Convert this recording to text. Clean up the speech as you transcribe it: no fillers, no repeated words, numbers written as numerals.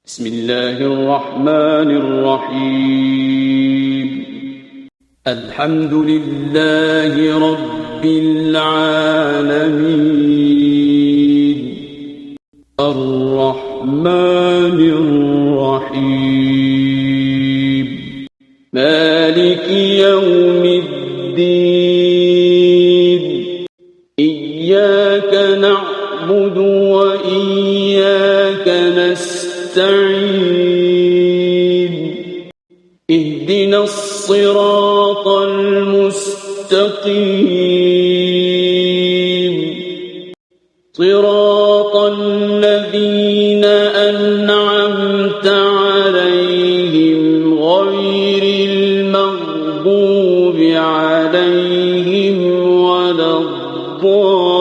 بسم الله الرحمن الرحيم الحمد لله رب العالمين الرحمن الرحيم مالك يوم الدين إياك نعبد وإياك نستعين اهدنا الصراط المستقيم صراط الذين أنعمت عليهم غير المغضوب عليهم ولا الضالين